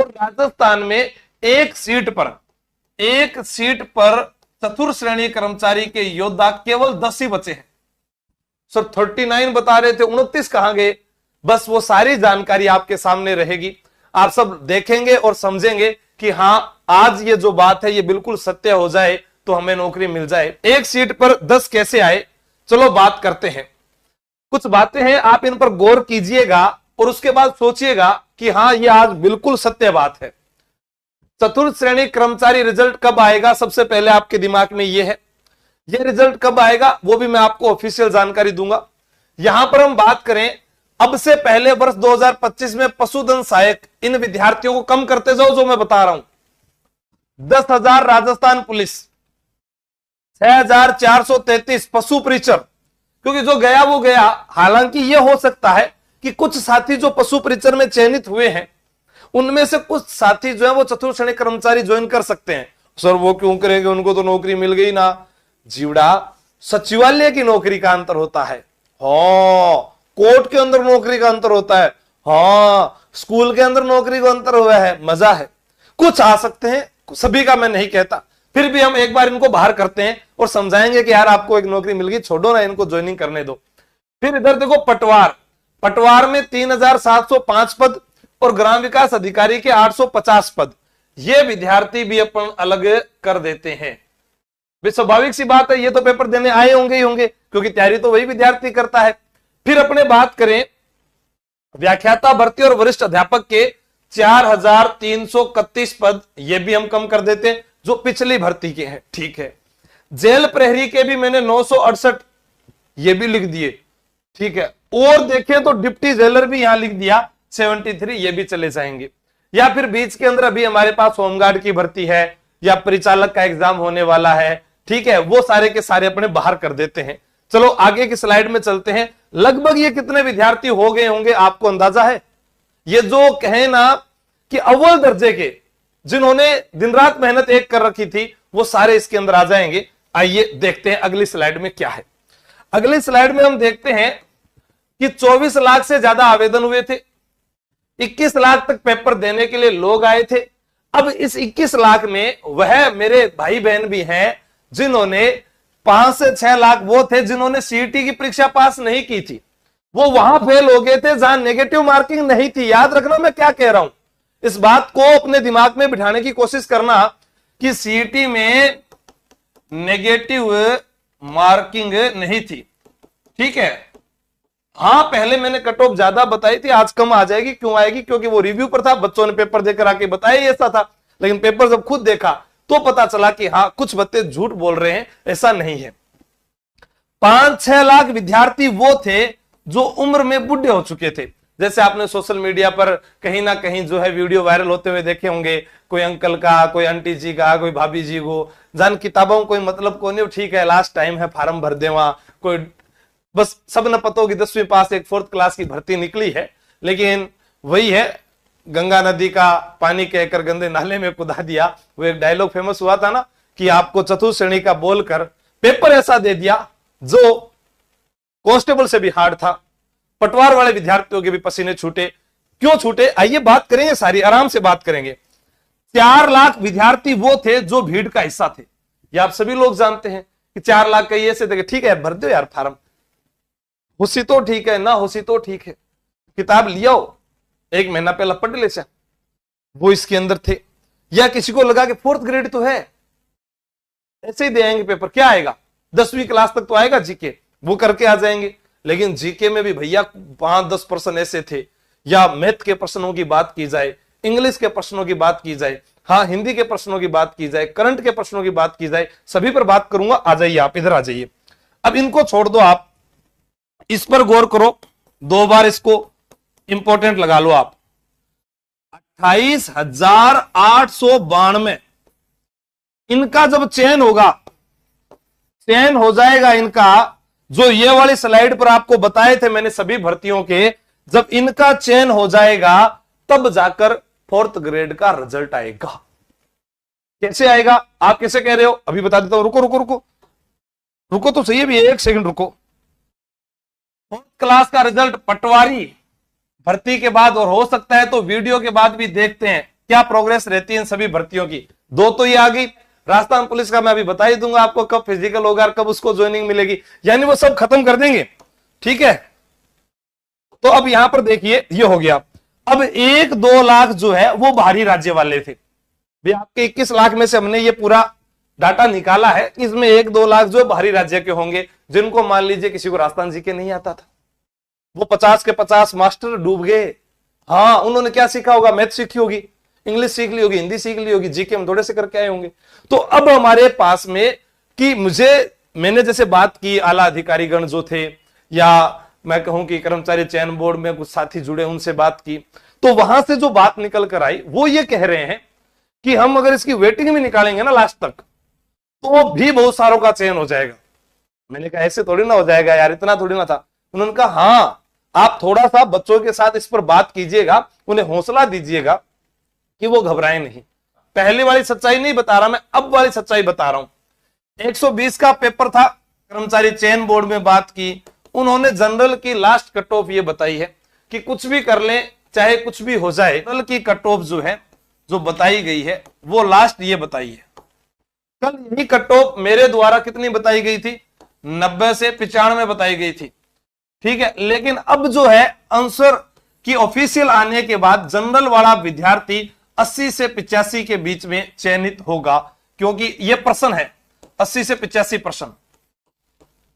और राजस्थान में एक सीट पर चतुर्थ श्रेणी कर्मचारी के योद्धा केवल 10 ही बचे हैं। सर 39 बता रहे थे, 29 कहां गए? बस वो सारी जानकारी आपके सामने रहेगी, आप सब देखेंगे और समझेंगे कि हां आज ये जो बात है ये बिल्कुल सत्य हो जाए तो हमें नौकरी मिल जाए। एक सीट पर 10 कैसे आए, चलो बात करते हैं। कुछ बातें हैं, आप इन पर गौर कीजिएगा और उसके बाद सोचिएगा कि हां ये आज बिल्कुल सत्य बात है। चतुर्थ श्रेणी कर्मचारी रिजल्ट कब आएगा, सबसे पहले आपके दिमाग में यह है। यह रिजल्ट कब आएगा वो भी मैं आपको ऑफिशियल जानकारी दूंगा। यहां पर हम बात करें, अब से पहले वर्ष 2025 में पशुधन सहायक इन विद्यार्थियों को कम करते जाओ जो मैं बता रहा हूं। 10,000 राजस्थान पुलिस, 6,433 पशु परिचर, क्योंकि जो गया वो गया। हालांकि यह हो सकता है कि कुछ साथी जो पशु परिचर में चयनित हुए हैं उनमें से कुछ साथी जो है वो चतुर्थ श्रेणी कर्मचारी ज्वाइन कर सकते हैं। सर वो क्यों करेंगे, उनको तो नौकरी मिल गई ना। जीवड़ा, सचिवालय की नौकरी का अंतर होता है, कोर्ट के अंदर नौकरी का अंतर होता है, स्कूल के अंदर नौकरी का अंतर हुआ है, मजा है। कुछ आ सकते हैं, सभी का मैं नहीं कहता, फिर भी हम एक बार इनको बाहर करते हैं और समझाएंगे कि यार आपको एक नौकरी मिल गई, छोड़ो ना, इनको ज्वाइनिंग करने दो। फिर इधर देखो पटवार में 3,705 पद और ग्राम विकास अधिकारी के 850 पद। ये विद्यार्थी भी अपन अलग कर देते हैं। स्वाभाविक सी बात है, ये तो पेपर देने आए होंगे ही होंगे, क्योंकि तैयारी तो वही विद्यार्थी करता है। फिर अपने बात करें व्याख्याता भर्ती और वरिष्ठ अध्यापक के 4,331 पद, ये भी हम कम कर देते हैं जो पिछली भर्ती के हैं, ठीक है। जेल प्रहरी के भी मैंने 968 ये भी लिख दिए, ठीक है। और देखें तो डिप्टी जेलर भी यहां लिख दिया 73, ये भी चले जाएंगे। या फिर बीच के अंदर अभी हमारे पास होमगार्ड की भर्ती है या परिचालक का एग्जाम होने वाला है, ठीक है, वो सारे के सारे अपने बाहर कर देते हैं। चलो आगे की स्लाइड में चलते हैं। लगभग ये कितने विद्यार्थी हो गए होंगे आपको अंदाजा है? ये जो कहे ना कि अव्वल दर्जे के जिन्होंने दिन रात मेहनत एक कर रखी थी वो सारे इसके अंदर आ जाएंगे। आइए देखते हैं अगली स्लाइड में क्या है। अगली स्लाइड में हम देखते हैं कि 24 लाख से ज्यादा आवेदन हुए थे, 21 लाख तक पेपर देने के लिए लोग आए थे। अब इस 21 लाख में वह मेरे भाई बहन भी हैं जिन्होंने 5 से 6 लाख वो थे जिन्होंने सीईटी की परीक्षा पास नहीं की थी, वो वहां फेल हो गए थे जहां नेगेटिव मार्किंग नहीं थी। याद रखना मैं क्या कह रहा हूं, इस बात को अपने दिमाग में बिठाने की कोशिश करना कि सीईटी में नेगेटिव मार्किंग नहीं थी, ठीक है। हां पहले मैंने कट ऑफ ज्यादा बताई थी, आज कम आ जाएगी। क्यों आएगी? क्योंकि वो रिव्यू पर था, बच्चों ने पेपर देकर आके बताया ऐसा था, लेकिन पेपर जब खुद देखा तो पता चला कि हां कुछ बच्चे झूठ बोल रहे हैं, ऐसा नहीं है। 5-6 लाख विद्यार्थी वो थे जो उम्र में बूढ़े हो चुके थे। जैसे आपने सोशल मीडिया पर कहीं ना कहीं जो है वीडियो वायरल होते हुए देखे होंगे, कोई अंकल का, कोई आंटी जी का, कोई भाभी जी को, जान किताबों कोई मतलब को नहीं, ठीक है लास्ट टाइम है फार्म भर दे, वहां कोई बस सब न पता होगी 10वीं पास एक 4th क्लास की भर्ती निकली है, लेकिन वही है गंगा नदी का पानी कहकर गंदे नाले में कुदा दिया। वो एक डायलॉग फेमस हुआ था ना कि आपको चतुर्थ श्रेणी का बोलकर पेपर ऐसा दे दिया जो कांस्टेबल से भी हार्ड था। पटवार वाले विद्यार्थियों के भी पसीने छूटे। क्यों छूटे? आइए बात करेंगे, सारी आराम से बात करेंगे। 4 लाख विद्यार्थी वो थे जो भीड़ का हिस्सा थे। ये आप सभी लोग जानते हैं कि 4 लाख का ये से देखे, ठीक है भर दो यार फार्म, हुसी तो ठीक है, ना हुसी तो ठीक है, किताब लिया हो 1 महीना पहला पढ़ ले, वो इसके अंदर थे। या किसी को लगा कि 4th ग्रेड तो है, ऐसे ही दे आएंगे पेपर, क्या आएगा 10वीं क्लास तक तो आएगा जीके, वो करके आ जाएंगे। लेकिन जीके में भी भैया 5-10% ऐसे थे। या मैथ के प्रश्नों की बात की जाए, इंग्लिश के प्रश्नों की बात की जाए, हाँ हिंदी के प्रश्नों की बात की जाए, करंट के प्रश्नों की बात की जाए, सभी पर बात करूंगा। आ जाइए आप इधर आ जाइए। अब इनको छोड़ दो, आप इस पर गौर करो, 2 बार इसको इंपॉर्टेंट लगा लो आप। 28,892 इनका जब चयन होगा, चयन हो जाएगा इनका, जो ये वाली स्लाइड पर आपको बताए थे मैंने सभी भर्तियों के, जब इनका चयन हो जाएगा तब जाकर 4th ग्रेड का रिजल्ट आएगा। कैसे आएगा? आप कैसे कह रहे हो अभी बता देता हूं। रुको रुको रुको रुको तो सही है भी, 1 सेकंड रुको। 4th क्लास का रिजल्ट पटवारी भर्ती के बाद, और हो सकता है तो वीडियो के बाद भी देखते हैं क्या प्रोग्रेस रहती है इन सभी भर्तियों की। दो तो ये आ गई, राजस्थान पुलिस का मैं अभी बता ही दूंगा आपको कब फिजिकल होगा और कब उसको ज्वाइनिंग मिलेगी, यानी वो सब खत्म कर देंगे। ठीक है, तो अब यहां पर देखिए ये हो गया। अब 1-2 लाख जो है वो बाहरी राज्य वाले थे। भी आपके 21 लाख में से हमने ये पूरा डाटा निकाला है, इसमें 1-2 लाख जो बाहरी राज्य के होंगे, जिनको मान लीजिए किसी को राजस्थान जी के नहीं आता था, वो 50 के 50 मास्टर डूब गए। हाँ, उन्होंने क्या सीखा होगा, मैथ सीखी होगी, इंग्लिश सीख ली होगी, हिंदी सीख ली होगी, जीके हम थोड़े से करके आए होंगे। तो अब हमारे पास में कि मैंने जैसे बात की आला अधिकारीगण जो थे, या मैं कहूं कि कर्मचारी चयन बोर्ड में कुछ साथी जुड़े, उनसे बात की, तो वहां से जो बात निकल कर आई वो ये कह रहे हैं कि हम अगर इसकी वेटिंग भी निकालेंगे ना लास्ट तक, तो भी बहुत सारों का चयन हो जाएगा। मैंने कहा ऐसे थोड़ी ना हो जाएगा यार, इतना थोड़ी ना था। उन्होंने कहा हाँ, आप थोड़ा सा बच्चों के साथ इस पर बात कीजिएगा, उन्हें हौसला दीजिएगा कि वो घबराए नहीं। पहले वाली सच्चाई नहीं बता रहा मैं, अब वाली सच्चाई बता रहा हूं। 120 का पेपर था, कर्मचारी चयन बोर्ड में बात की, उन्होंने जनरल की लास्ट कट ऑफ ये बताई है कि कुछ भी कर लें, चाहे कुछ भी हो जाए, जनरल की कट ऑफ जो है, जो बताई गई है, वो लास्ट ये बताई है। कल यही कट ऑफ मेरे द्वारा कितनी बताई गई थी, 90 से 95 बताई गई थी। ठीक है, लेकिन अब जो है आंसर की ऑफिशियल आने के बाद जनरल वाला विद्यार्थी 80 से 85 के बीच में चयनित होगा, क्योंकि ये प्रश्न है 80 से 85 प्रश्न।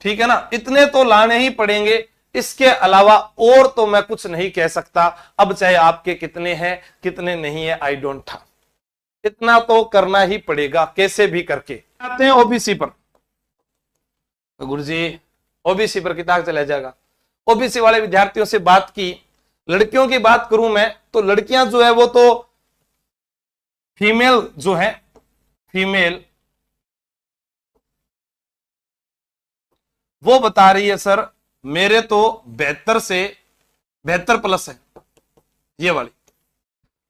ठीक है ना, इतने तो लाने ही पड़ेंगे, इसके अलावा और तो मैं कुछ नहीं कह सकता। अब चाहे आपके कितने हैं कितने नहीं है, आई डोंट था, इतना तो करना ही पड़ेगा कैसे भी करके। आते हैं ओबीसी पर। तो गुरुजी ओबीसी पर किताब चला जाएगा। ओबीसी वाले विद्यार्थियों से बात की, लड़कियों की बात करूं मैं तो लड़कियां जो है वो तो फीमेल जो है, फीमेल वो बता रही है सर मेरे तो 72 से 72 प्लस है ये वाली।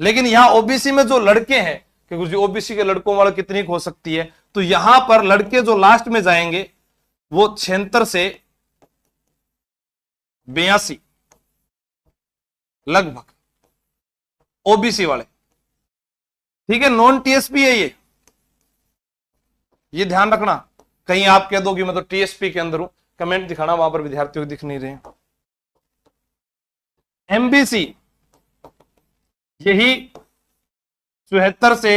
लेकिन यहां ओबीसी में जो लड़के हैं कि गुरुजी ओबीसी के लड़कों वाला कितनी हो सकती है, तो यहां पर लड़के जो लास्ट में जाएंगे वो 76 से 82 लगभग ओबीसी वाले। ठीक है, नॉन टीएसपी है ये ध्यान रखना। कहीं आप कह दो कि मैं तो टीएसपी के अंदर हूं, कमेंट दिखाना, वहां पर विद्यार्थियों को दिख नहीं रहे। एमबीसी यही 74 से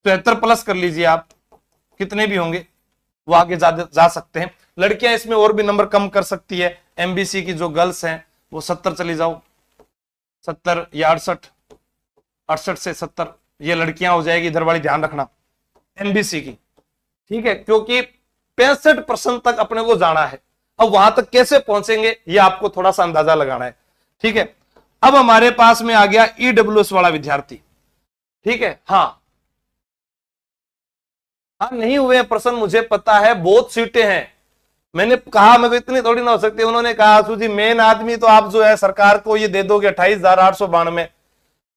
74 प्लस कर लीजिए आप, कितने भी होंगे वो आगे जा सकते हैं। लड़कियां इसमें और भी नंबर कम कर सकती है। एमबीसी की जो गर्ल्स हैं वो 70 चली जाओ, 70 या 68, 68 से 70 ये लड़कियां हो जाएगी, इधर वाली ध्यान रखना एमबीसी की। ठीक है, क्योंकि 65% तक अपने को जाना है। अब वहां तक कैसे पहुंचेंगे ये आपको थोड़ा सा अंदाजा लगाना है। ठीक है, अब हमारे पास में आ गया ईडब्ल्यूएस वाला विद्यार्थी। ठीक है, हाँ नहीं हुए प्रश्न मुझे पता है, बहुत सीटें हैं। मैंने कहा मैं इतनी थोड़ी ना हो सकती। उन्होंने कहा आशु जी मेन आदमी तो आप जो है सरकार को ये दे दोगे 28,892,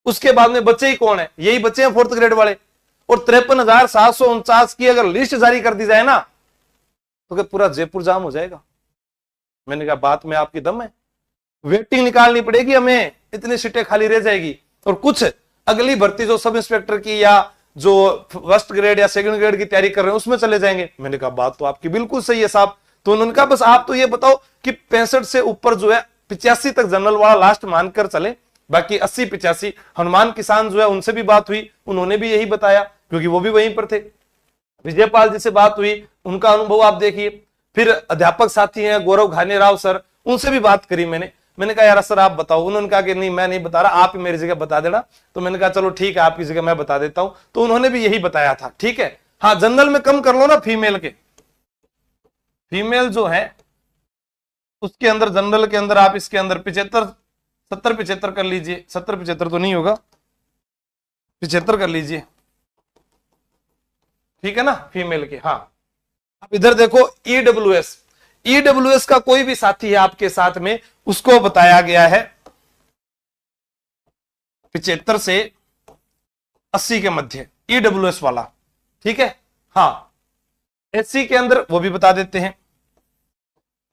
उसके बाद में बच्चे ही कौन है, यही बच्चे हैं 4th ग्रेड वाले। और 53,749 की अगर लिस्ट जारी कर दी जाए ना तो क्या पूरा जयपुर जाम हो जाएगा। मैंने कहा बात में आपकी दम है, वेटिंग निकालनी पड़ेगी हमें, इतनी सीटें खाली रह जाएगी। और कुछ अगली भर्ती जो सब इंस्पेक्टर की या जो 1st ग्रेड या 2nd ग्रेड की तैयारी कर रहे हैं उसमें चले जाएंगे। मैंने कहा बात तो आपकी बिल्कुल सही है साहब। तो उन्होंने कहा बस आप तो ये बताओ कि 65 से ऊपर जो है 85 तक जनरल वाला लास्ट मानकर चले, बाकी 80-85। हनुमान किसान जो है उनसे भी बात हुई, उन्होंने भी यही बताया क्योंकि वो भी वहीं पर थे। विजयपाल जी से बात हुई, उनका अनुभव आप देखिए। फिर अध्यापक साथी हैं गौरव घाने राव सर, उनसे भी बात करी मैंने कहा यार सर आप बताओ। उन्होंने कहा कि नहीं मैं नहीं बता रहा, आप ही मेरी जगह बता देना। तो मैंने कहा चलो ठीक है आपकी जगह मैं बता देता हूं। तो उन्होंने भी यही बताया था। ठीक है, हाँ जनरल में कम कर लो ना फीमेल के, फीमेल जो है उसके अंदर जनरल के अंदर आप इसके अंदर 70-75 कर लीजिए। 70-75 तो नहीं होगा, 75 कर लीजिए। ठीक है ना फीमेल के। हाँ अब इधर देखो ईडब्ल्यूएस, ईडब्ल्यूएस का कोई भी साथी है आपके साथ में, उसको बताया गया है 75 से 80 के मध्य ईडब्ल्यूएस वाला। ठीक है, हाँ एससी के अंदर वो भी बता देते हैं।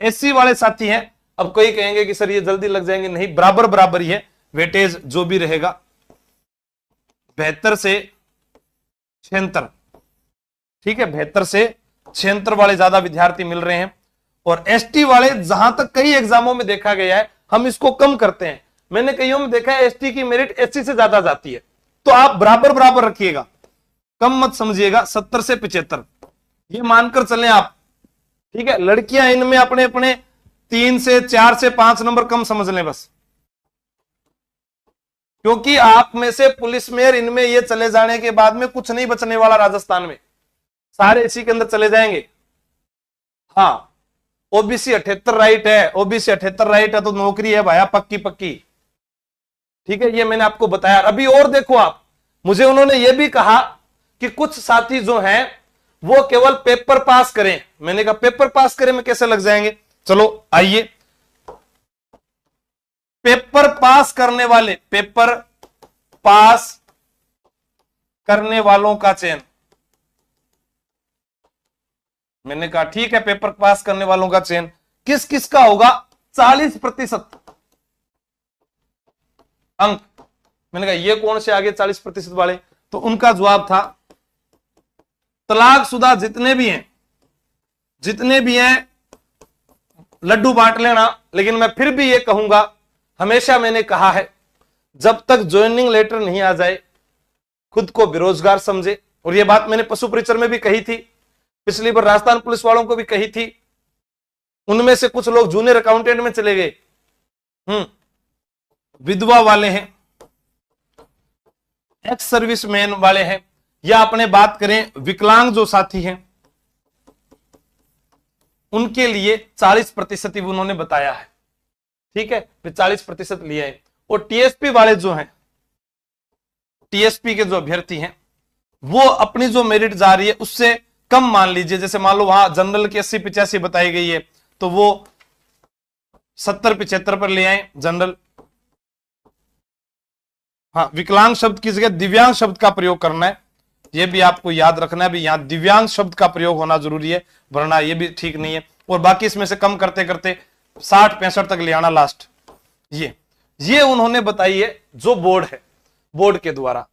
एससी वाले साथी हैं, अब कोई कहेंगे कि सर ये जल्दी लग जाएंगे, नहीं बराबर ही है। वेटेज जो भी रहेगा 72 से 76, ठीक है, 72 से 76 वाले ज्यादा विद्यार्थी मिल रहे हैं। और एसटी वाले जहां तक कई एग्जामों में देखा गया है हम इसको कम करते हैं, मैंने कईयों में देखा है एसटी की मेरिट एससी से ज्यादा जाती है, तो आप बराबर बराबर रखिएगा, कम मत समझिएगा। 70 से 75 ये मानकर चलें आप, ठीक है। लड़कियां इनमें अपने अपने 3 से 4 से 5 नंबर कम समझ लें बस, क्योंकि आप में से पुलिस में इनमें ये चले जाने के बाद में कुछ नहीं बचने वाला राजस्थान में, सारे इसी के अंदर चले जाएंगे। हाँ, ओबीसी 78 राइट है, ओबीसी 78 राइट है तो नौकरी है भाया पक्की पक्की, ठीक है, ये मैंने आपको बताया। अभी और देखो आप, मुझे उन्होंने ये भी कहा कि कुछ साथी जो हैं वो केवल पेपर पास करें, मैंने कहा पेपर पास करें में कैसे लग जाएंगे, चलो आइए। पेपर पास करने वाले, पेपर पास करने वालों का चयन, मैंने कहा ठीक है, पेपर पास करने वालों का चयन किस किस का होगा, 40% अंक। मैंने कहा ये कौन से आगे 40% वाले, तो उनका जवाब था तलाकशुदा जितने भी हैं लड्डू बांट लेना। लेकिन मैं फिर भी ये कहूंगा, हमेशा मैंने कहा है, जब तक ज्वाइनिंग लेटर नहीं आ जाए खुद को बेरोजगार समझे। और ये बात मैंने पशु परिचर में भी कही थी, पिछली बार राजस्थान पुलिस वालों को भी कही थी, उनमें से कुछ लोग जूनियर अकाउंटेंट में चले गए, विधवा वाले हैं, एक्स सर्विसमैन वाले हैं, या अपने बात करें विकलांग जो साथी हैं उनके लिए 40% ही उन्होंने बताया है, ठीक है, फिर 40% लिया है। और टीएसपी वाले जो हैं, टीएसपी के जो अभ्यर्थी हैं वो अपनी जो मेरिट जा रही है उससे कम मान लीजिए, जैसे मान लो वहां जनरल की 80-85 बताई गई है तो वो 70-75 पर ले आए जनरल। हाँ, विकलांग शब्द की जगह दिव्यांग शब्द का प्रयोग करना है, ये भी आपको याद रखना है, भी यहां दिव्यांग शब्द का प्रयोग होना जरूरी है, वरना ये भी ठीक नहीं है। और बाकी इसमें से कम करते करते 60-65 तक ले आना लास्ट, ये उन्होंने बताई है जो बोर्ड है, बोर्ड के द्वारा।